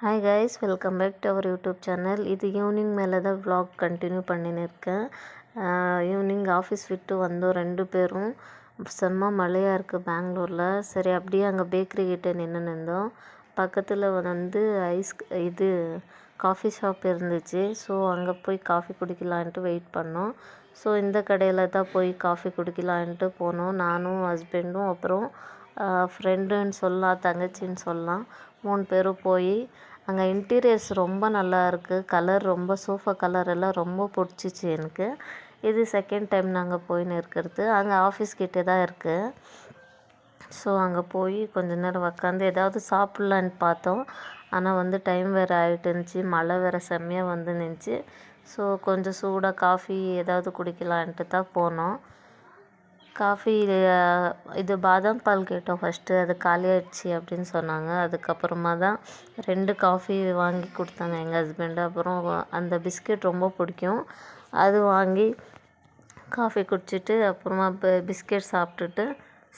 Hi guys, welcome back to our YouTube channel. இது evening மேலே தான் vlog கண்டினியூ பண்ணின்னு இருக்கேன். ஈவினிங் ஆஃபீஸ் விட்டு வந்தோம் 2 பேரும். செம்ம மழையாக இருக்குது பெங்களூரில். சரி அப்படியே அங்கே பேக்கரி கிட்டே நின்றுந்தோம். பக்கத்தில் வந்து இது காஃபி ஷாப் இருந்துச்சு. ஸோ அங்கே போய் காஃபி குடிக்கலான்ட்டு வெயிட் பண்ணோம். ஸோ இந்த கடையில் தான் போய் காஃபி குடிக்கலான்ட்டு போனோம். நானும் ஹஸ்பண்டும் அப்புறம் ஃப்ரெண்டுன்னு சொல்லலாம், தங்கச்சின்னு சொல்லலாம், 3 பேரும் போய் அங்கே இன்டீரியர்ஸ் ரொம்ப நல்லா இருக்குது. கலர் ரொம்ப சோஃபா கலர் எல்லாம் ரொம்ப பிடிச்சிச்சு எனக்கு. இது செகண்ட் டைம் நாங்கள் போயின்னு இருக்கிறது. அங்கே ஆஃபீஸ் கிட்டே தான் இருக்குது. ஸோ அங்கே போய் கொஞ்ச நேரம் உக்காந்து ஏதாவது சாப்பிட்லான்னு பார்த்தோம். ஆனால் வந்து டைம் வேறு ஆகிட்டு இருந்துச்சு, மழை வேறு செம்மையாக வந்து நின்றுச்சு. ஸோ கொஞ்சம் சூடாக காஃபி ஏதாவது குடிக்கலான்ட்டு தான் போனோம். காஃபி இது பாதாம் பால் கேட்டோம் ஃபஸ்ட்டு. அது காலியாகிடுச்சு அப்படின்னு சொன்னாங்க. அதுக்கப்புறமா தான் 2 காஃபி வாங்கி கொடுத்தாங்க எங்கள் ஹஸ்பண்டு. அப்புறம் அந்த பிஸ்கெட் ரொம்ப பிடிக்கும், அது வாங்கி காஃபி குடிச்சிட்டு அப்புறமா பிஸ்கெட் சாப்பிட்டுட்டு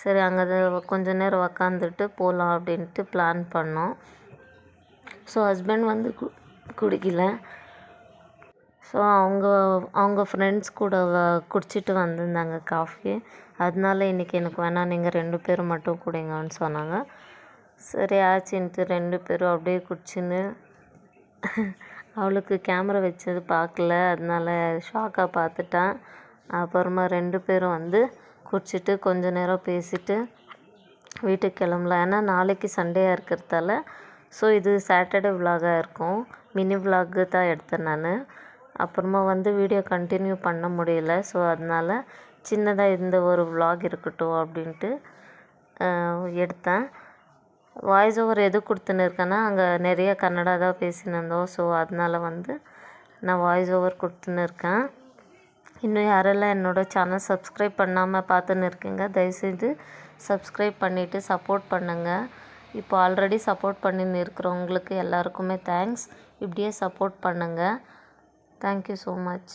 சரி அங்கே கொஞ்சம் நேரம் உக்காந்துட்டு போகலாம் அப்படின்ட்டு பிளான் பண்ணோம். ஸோ ஹஸ்பண்ட் வந்து குடிக்கல. ஸோ அவங்க ஃப்ரெண்ட்ஸ் கூட குடிச்சிட்டு வந்திருந்தாங்க காஃபி. அதனால இன்றைக்கி எனக்கு வேணாம், நீங்கள் 2 பேரும் மட்டும் குடிங்கன்னு சொன்னாங்க. சரி ஆச்சுன்ட்டு 2 பேரும் அப்படியே குடிச்சின்னு அவளுக்கு கேமரா வச்சது பார்க்கல, அதனால ஷாக்காக பார்த்துட்டான். அப்புறமா 2 பேரும் வந்து குடிச்சிட்டு கொஞ்ச நேரம் பேசிவிட்டு வீட்டுக்கு கிளம்பலாம். ஏன்னா நாளைக்கு சண்டேயாக இருக்கிறதால. ஸோ இது சாட்டர்டே விலாகாக இருக்கும். மினி விலாகு தான் எடுத்தேன் நான். அப்புறமா வந்து வீடியோ கண்டினியூ பண்ண முடியல. ஸோ அதனால் சின்னதாக இந்த ஒரு விலாக் இருக்கட்டும் அப்படின்ட்டு எடுத்தேன். வாய்ஸ் ஓவர் எது கொடுத்துன்னு இருக்கேன்னா அங்கே நிறைய கன்னடா தான் பேசின்னு இருந்தோம். ஸோ அதனால் வந்து நான் வாய்ஸ் ஓவர் கொடுத்துன்னு இருக்கேன். இன்னும் யாரெல்லாம் என்னோடய சேனல் சப்ஸ்கிரைப் பண்ணாமல் பார்த்துன்னு இருக்கீங்க, தயவுசெய்து சப்ஸ்கிரைப் பண்ணிவிட்டு சப்போர்ட் பண்ணுங்கள். இப்போ ஆல்ரெடி சப்போர்ட் பண்ணின்னு இருக்கிறவங்களுக்கு எல்லாருக்குமே தேங்க்ஸ். இப்படியே சப்போர்ட் பண்ணுங்கள். Thank you so much.